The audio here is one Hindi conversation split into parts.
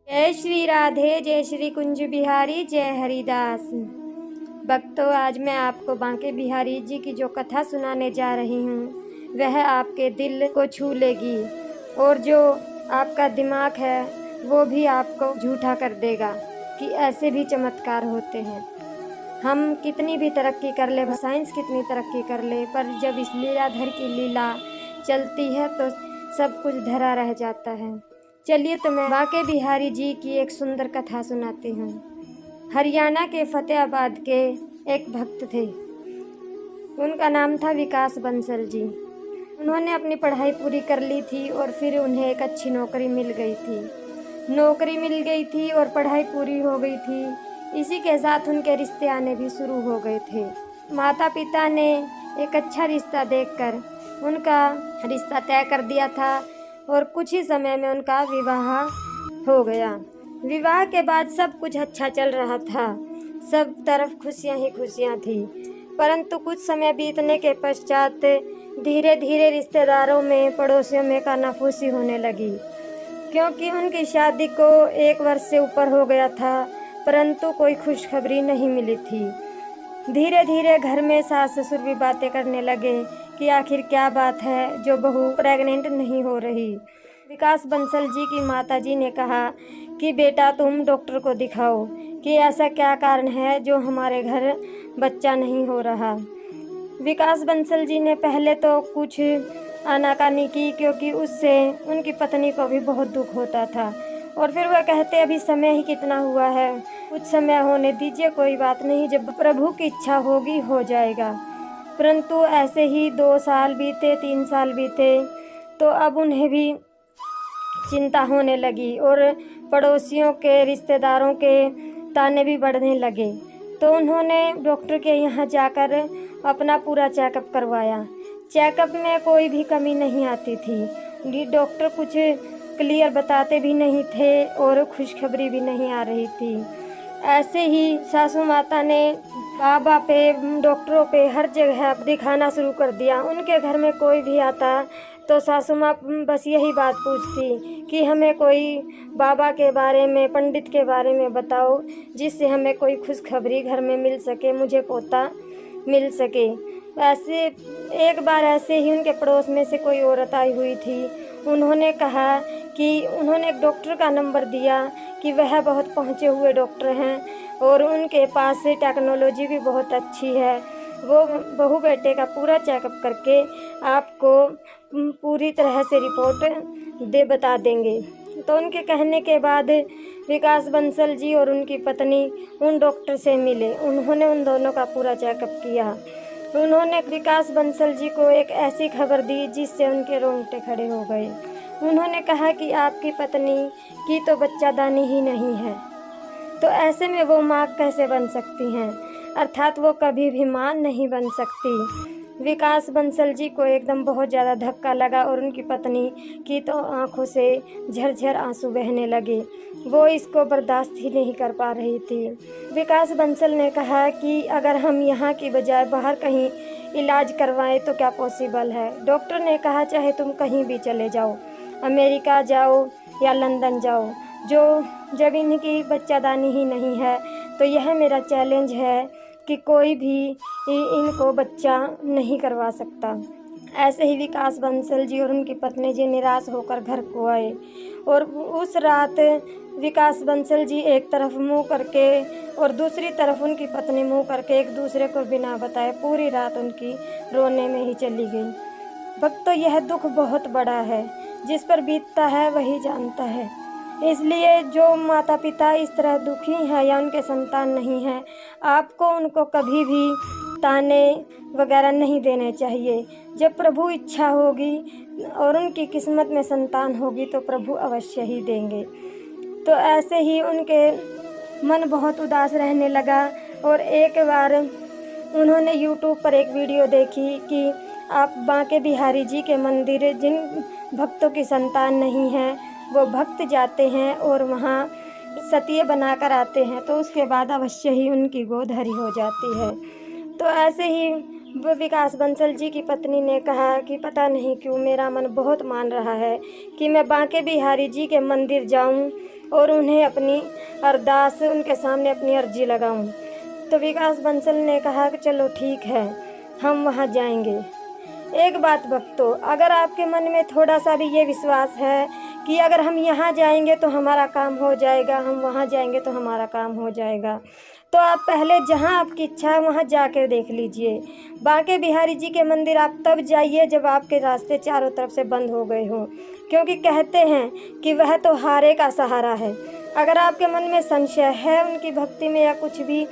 जय श्री राधे, जय श्री कुंज बिहारी, जय हरिदास। भक्तों, आज मैं आपको बांके बिहारी जी की जो कथा सुनाने जा रही हूँ वह आपके दिल को छू लेगी और जो आपका दिमाग है वो भी आपको झूठा कर देगा कि ऐसे भी चमत्कार होते हैं। हम कितनी भी तरक्की कर ले, साइंस कितनी तरक्की कर ले, पर जब इस लीलाधर की लीला चलती है तो सब कुछ धरा रह जाता है। चलिए तो मैं बांके बिहारी जी की एक सुंदर कथा सुनाती हूँ। हरियाणा के फतेहाबाद के एक भक्त थे। उनका नाम था विकास बंसल जी। उन्होंने अपनी पढ़ाई पूरी कर ली थी और फिर उन्हें एक अच्छी नौकरी मिल गई थी और पढ़ाई पूरी हो गई थी। इसी के साथ उनके रिश्ते आने भी शुरू हो गए थे। माता पिता ने एक अच्छा रिश्ता देखकर उनका रिश्ता तय कर दिया था और कुछ ही समय में उनका विवाह हो गया। विवाह के बाद सब कुछ अच्छा चल रहा था, सब तरफ खुशियां ही खुशियां थी। परंतु कुछ समय बीतने के पश्चात धीरे धीरे रिश्तेदारों में, पड़ोसियों में कानाफूसी होने लगी, क्योंकि उनकी शादी को 1 वर्ष से ऊपर हो गया था, परंतु कोई खुशखबरी नहीं मिली थी। धीरे धीरे घर में सास ससुर भी बातें करने लगे कि आखिर क्या बात है जो बहू प्रेग्नेंट नहीं हो रही। विकास बंसल जी की माताजी ने कहा कि बेटा तुम डॉक्टर को दिखाओ कि ऐसा क्या कारण है जो हमारे घर बच्चा नहीं हो रहा। विकास बंसल जी ने पहले तो कुछ आनाकानी की, क्योंकि उससे उनकी पत्नी को भी बहुत दुख होता था। और फिर वह कहते अभी समय ही कितना हुआ है, कुछ समय होने दीजिए, कोई बात नहीं, जब प्रभु की इच्छा होगी हो जाएगा। परंतु ऐसे ही 2 साल बीते, 3 साल बीते, तो अब उन्हें भी चिंता होने लगी और पड़ोसियों के, रिश्तेदारों के ताने भी बढ़ने लगे। तो उन्होंने डॉक्टर के यहाँ जाकर अपना पूरा चेकअप करवाया। चेकअप में कोई भी कमी नहीं आती थी। डॉक्टर कुछ क्लियर बताते भी नहीं थे और खुशखबरी भी नहीं आ रही थी। ऐसे ही सासू माता ने बाबा पे, डॉक्टरों पे, हर जगह दिखाना शुरू कर दिया। उनके घर में कोई भी आता तो सासू माँ बस यही बात पूछती कि हमें कोई बाबा के बारे में, पंडित के बारे में बताओ जिससे हमें कोई खुशखबरी घर में मिल सके, मुझे पोता मिल सके। ऐसे एक बार ऐसे ही उनके पड़ोस में से कोई औरत आई हुई थी। उन्होंने कहा कि उन्होंने एक डॉक्टर का नंबर दिया कि वह बहुत पहुँचे हुए डॉक्टर हैं और उनके पास से टेक्नोलॉजी भी बहुत अच्छी है। वो बहू बेटे का पूरा चेकअप करके आपको पूरी तरह से रिपोर्ट बता देंगे। तो उनके कहने के बाद विकास बंसल जी और उनकी पत्नी उन डॉक्टर से मिले। उन्होंने उन दोनों का पूरा चेकअप किया। उन्होंने विकास बंसल जी को एक ऐसी खबर दी जिससे उनके रोंगटे खड़े हो गए। उन्होंने कहा कि आपकी पत्नी की तो बच्चादानी ही नहीं है, तो ऐसे में वो माँ कैसे बन सकती हैं, अर्थात वो कभी भी माँ नहीं बन सकती। विकास बंसल जी को एकदम बहुत ज़्यादा धक्का लगा और उनकी पत्नी की तो आंखों से झरझर आंसू बहने लगे। वो इसको बर्दाश्त ही नहीं कर पा रही थी। विकास बंसल ने कहा कि अगर हम यहाँ की बजाय बाहर कहीं इलाज करवाएं तो क्या पॉसिबल है। डॉक्टर ने कहा चाहे तुम कहीं भी चले जाओ, अमेरिका जाओ या लंदन जाओ, जब इनकी बच्चादानी ही नहीं है तो यह मेरा चैलेंज है कि कोई भी इनको बच्चा नहीं करवा सकता। ऐसे ही विकास बंसल जी और उनकी पत्नी जी निराश होकर घर को आए और उस रात विकास बंसल जी एक तरफ मुंह करके और दूसरी तरफ उनकी पत्नी मुंह करके एक दूसरे को बिना बताए पूरी रात उनकी रोने में ही चली गई। भक्तों, यह दुख बहुत बड़ा है, जिस पर बीतता है वही जानता है। इसलिए जो माता पिता इस तरह दुखी हैं या उनके संतान नहीं हैं, आपको उनको कभी भी ताने वगैरह नहीं देने चाहिए। जब प्रभु इच्छा होगी और उनकी किस्मत में संतान होगी तो प्रभु अवश्य ही देंगे। तो ऐसे ही उनके मन बहुत उदास रहने लगा और एक बार उन्होंने YouTube पर एक वीडियो देखी कि आप बांके बिहारी जी के मंदिर, जिन भक्तों की संतान नहीं है वो भक्त जाते हैं और वहाँ सतिये बनाकर आते हैं तो उसके बाद अवश्य ही उनकी गोद हरी हो जाती है। तो ऐसे ही वो विकास बंसल जी की पत्नी ने कहा कि पता नहीं क्यों मेरा मन बहुत मान रहा है कि मैं बांके बिहारी जी के मंदिर जाऊं और उन्हें अपनी अरदास उनके सामने अपनी अर्जी लगाऊं। तो विकास बंसल ने कहा कि चलो ठीक है, हम वहां जाएंगे। एक बात भक्तों, अगर आपके मन में थोड़ा सा भी ये विश्वास है कि अगर हम यहाँ जाएंगे तो हमारा काम हो जाएगा, हम वहाँ जाएंगे तो हमारा काम हो जाएगा, तो आप पहले जहाँ आपकी इच्छा है वहाँ जाकर देख लीजिए। बांके बिहारी जी के मंदिर आप तब जाइए जब आपके रास्ते चारों तरफ से बंद हो गए हों, क्योंकि कहते हैं कि वह तो हारे का सहारा है। अगर आपके मन में संशय है उनकी भक्ति में या कुछ भी,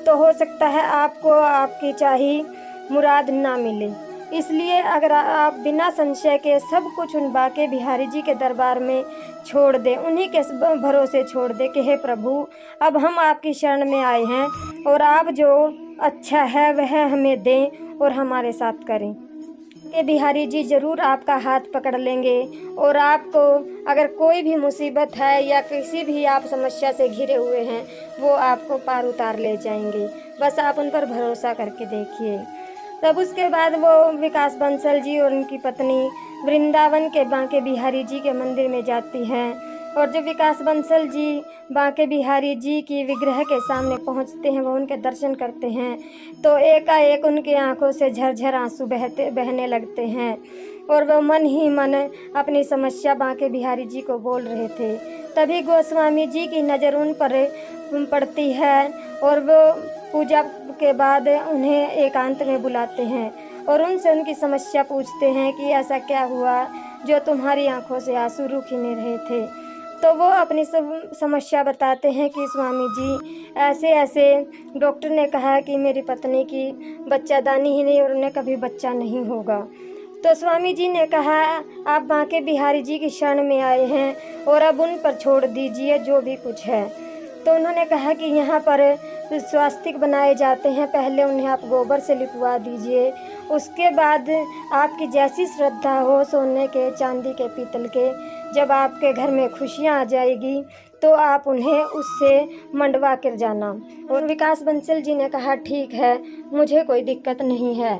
तो हो सकता है आपको आपकी चाही मुराद ना मिले। इसलिए अगर आप बिना संशय के सब कुछ उन बांके बिहारी जी के दरबार में छोड़ दें, उन्हीं के भरोसे छोड़ दें कि हे प्रभु, अब हम आपकी शरण में आए हैं और आप जो अच्छा है वह हमें दें और हमारे साथ करें, कि बिहारी जी ज़रूर आपका हाथ पकड़ लेंगे और आपको अगर कोई भी मुसीबत है या किसी भी आप समस्या से घिरे हुए हैं वो आपको पार उतार ले जाएंगे। बस आप उन पर भरोसा करके देखिए। तब उसके बाद वो विकास बंसल जी और उनकी पत्नी वृंदावन के बांके बिहारी जी के मंदिर में जाती हैं। और जब विकास बंसल जी बांके बिहारी जी की विग्रह के सामने पहुंचते हैं, वो उनके दर्शन करते हैं, तो एकाएक उनकी आंखों से झरझर आंसू बहने लगते हैं और वह मन ही मन अपनी समस्या बांके बिहारी जी को बोल रहे थे। तभी गोस्वामी जी की नज़र उन पर पड़ती है और वो पूजा के बाद उन्हें एकांत में बुलाते हैं और उनसे उनकी समस्या पूछते हैं कि ऐसा क्या हुआ जो तुम्हारी आंखों से आंसू रुक ही नहीं रहे थे। तो वो अपनी समस्या बताते हैं कि स्वामी जी ऐसे ऐसे डॉक्टर ने कहा कि मेरी पत्नी की बच्चादानी ही नहीं और उन्हें कभी बच्चा नहीं होगा। तो स्वामी जी ने कहा आप बांके बिहारी जी की शरण में आए हैं और अब उन पर छोड़ दीजिए जो भी कुछ है। तो उन्होंने कहा कि यहाँ पर स्वास्तिक बनाए जाते हैं, पहले उन्हें आप गोबर से लिपवा दीजिए, उसके बाद आपकी जैसी श्रद्धा हो सोने के, चांदी के, पीतल के, जब आपके घर में खुशियाँ आ जाएगी तो आप उन्हें उससे मंडवा कर जाना। और विकास बंसल जी ने कहा ठीक है, मुझे कोई दिक्कत नहीं है।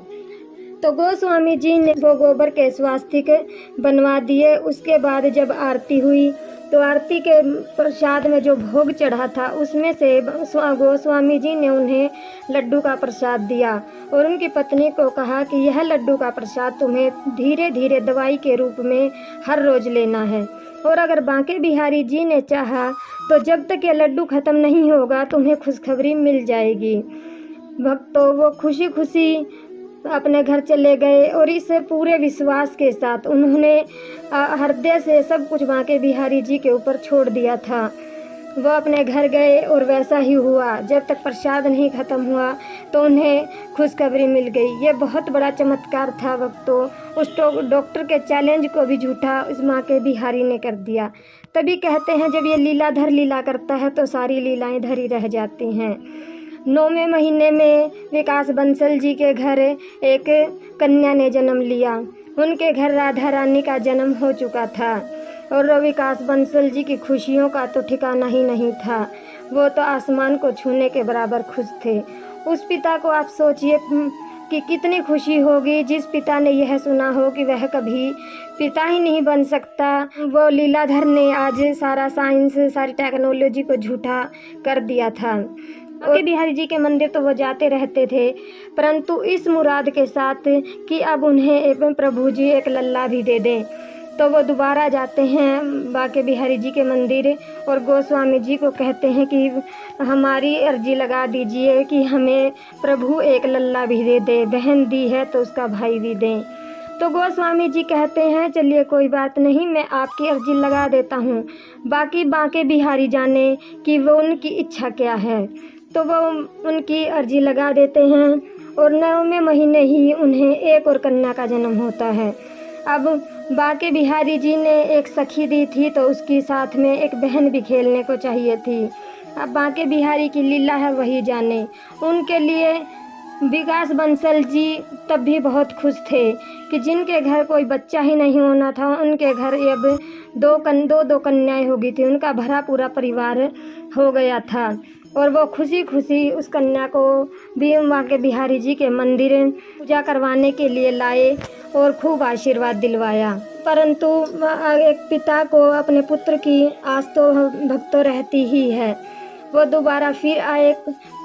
तो गोस्वामी जी ने वो गोबर के स्वास्तिक बनवा दिए। उसके बाद जब आरती हुई तो आरती के प्रसाद में जो भोग चढ़ा था उसमें से गोस्वामी जी ने उन्हें लड्डू का प्रसाद दिया और उनकी पत्नी को कहा कि यह लड्डू का प्रसाद तुम्हें धीरे धीरे दवाई के रूप में हर रोज़ लेना है और अगर बांके बिहारी जी ने चाहा तो जब तक ये लड्डू ख़त्म नहीं होगा तुम्हें खुशखबरी मिल जाएगी। भक्तों, वो खुशी खुशी अपने घर चले गए और इस पूरे विश्वास के साथ उन्होंने हृदय से सब कुछ बांके बिहारी जी के ऊपर छोड़ दिया था। वह अपने घर गए और वैसा ही हुआ, जब तक प्रसाद नहीं ख़त्म हुआ तो उन्हें खुशखबरी मिल गई। ये बहुत बड़ा चमत्कार था भक्तों। उस डॉक्टर के चैलेंज को भी झूठा उस बांके बिहारी ने कर दिया। तभी कहते हैं जब ये लीलाधर लीला करता है तो सारी लीलाएं धरी रह जाती हैं। 9वें महीने में विकास बंसल जी के घर एक कन्या ने जन्म लिया। उनके घर राधा रानी का जन्म हो चुका था और विकास बंसल जी की खुशियों का तो ठिकाना ही नहीं था। वो तो आसमान को छूने के बराबर खुश थे। उस पिता को आप सोचिए कि कितनी खुशी होगी जिस पिता ने यह सुना हो कि वह कभी पिता ही नहीं बन सकता। वो लीलाधर ने आज सारा साइंस, सारी टेक्नोलॉजी को झूठा कर दिया था। बांके बिहारी जी के मंदिर तो वो जाते रहते थे, परंतु इस मुराद के साथ कि अब उन्हें एवं प्रभु जी एक लल्ला भी दे दें। तो वो दोबारा जाते हैं बांके बिहारी जी के मंदिर और गोस्वामी जी को कहते हैं कि हमारी अर्जी लगा दीजिए कि हमें प्रभु एक लल्ला भी दे दे, बहन दी है तो उसका भाई भी दें। तो गोस्वामी जी कहते हैं चलिए कोई बात नहीं, मैं आपकी अर्जी लगा देता हूँ, बाकी बांके बिहारी जाने कि वो उनकी इच्छा क्या है। तो वो उनकी अर्जी लगा देते हैं और 9वें महीने ही उन्हें एक और कन्या का जन्म होता है। अब बांके बिहारी जी ने एक सखी दी थी तो उसके साथ में एक बहन भी खेलने को चाहिए थी। अब बांके बिहारी की लीला है वही जाने। उनके लिए विकास बंसल जी तब भी बहुत खुश थे कि जिनके घर कोई बच्चा ही नहीं होना था उनके घर अब दो कन्याएं हो गई थी। उनका भरा पूरा परिवार हो गया था और वो खुशी खुशी उस कन्या को भी वहाँ के बिहारी जी के मंदिर पूजा करवाने के लिए लाए और खूब आशीर्वाद दिलवाया। परंतु एक पिता को अपने पुत्र की आस तो भक्तों रहती ही है। वो दोबारा फिर आए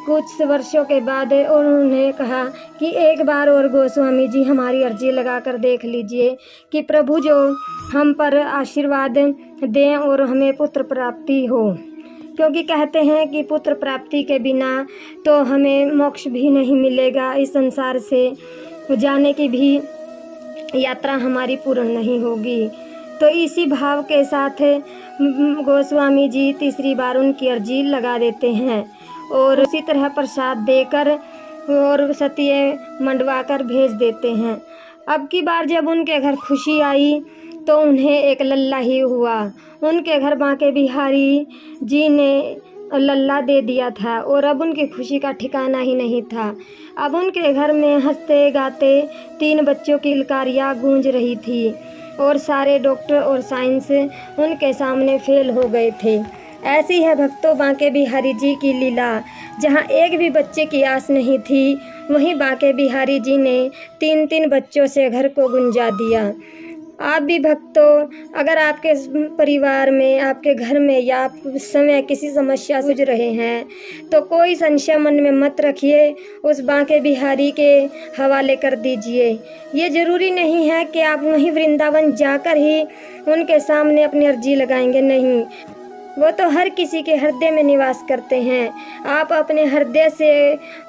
कुछ वर्षों के बाद और उन्होंने कहा कि एक बार और गोस्वामी जी हमारी अर्जी लगा कर देख लीजिए कि प्रभु जो हम पर आशीर्वाद दें और हमें पुत्र प्राप्ति हो, क्योंकि कहते हैं कि पुत्र प्राप्ति के बिना तो हमें मोक्ष भी नहीं मिलेगा, इस संसार से जाने की भी यात्रा हमारी पूर्ण नहीं होगी। तो इसी भाव के साथ गोस्वामी जी तीसरी बार उनकी अर्जी लगा देते हैं और उसी तरह प्रसाद देकर और सत्य मंडवा कर भेज देते हैं। अब की बार जब उनके घर खुशी आई तो उन्हें एक लल्ला ही हुआ। उनके घर बांके बिहारी जी ने लल्ला दे दिया था और अब उनकी खुशी का ठिकाना ही नहीं था। अब उनके घर में हंसते गाते 3 बच्चों की ललकारियाँ गूंज रही थी और सारे डॉक्टर और साइंस उनके सामने फेल हो गए थे। ऐसी है भक्तों बांके बिहारी जी की लीला। जहाँ एक भी बच्चे की आस नहीं थी वहीं बांके बिहारी जी ने 3 बच्चों से घर को गुंजा दिया। आप भी भक्तों अगर आपके परिवार में, आपके घर में या आप उस समय किसी समस्या से जूझ रहे हैं तो कोई संशय मन में मत रखिए, उस बांके बिहारी के हवाले कर दीजिए। ये ज़रूरी नहीं है कि आप वहीं वृंदावन जाकर ही उनके सामने अपनी अर्जी लगाएंगे, नहीं, वो तो हर किसी के हृदय में निवास करते हैं। आप अपने हृदय से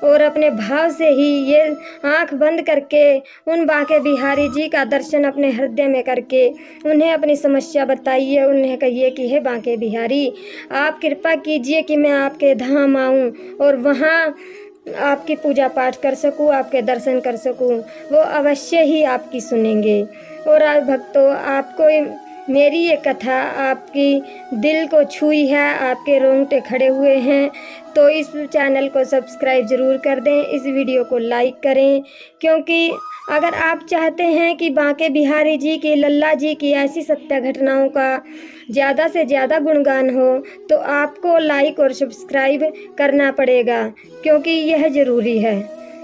और अपने भाव से ही ये आंख बंद करके उन बांके बिहारी जी का दर्शन अपने हृदय में करके उन्हें अपनी समस्या बताइए। उन्हें कहिए कि हे बांके बिहारी, आप कृपा कीजिए कि मैं आपके धाम आऊं और वहाँ आपकी पूजा पाठ कर सकूं, आपके दर्शन कर सकूं। वो अवश्य ही आपकी सुनेंगे। और आज भक्तों आपको मेरी ये कथा आपकी दिल को छुई है, आपके रोंगटे खड़े हुए हैं, तो इस चैनल को सब्सक्राइब ज़रूर कर दें, इस वीडियो को लाइक करें, क्योंकि अगर आप चाहते हैं कि बांके बिहारी जी की, लल्ला जी की ऐसी सत्य घटनाओं का ज़्यादा से ज़्यादा गुणगान हो तो आपको लाइक और सब्सक्राइब करना पड़ेगा, क्योंकि यह ज़रूरी है।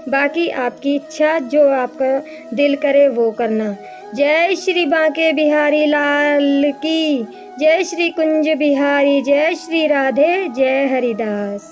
बाकी आपकी इच्छा, जो आपका दिल करे वो करना। जय श्री बांके बिहारी लाल की, जय श्री कुंज बिहारी, जय श्री राधे, जय हरिदास।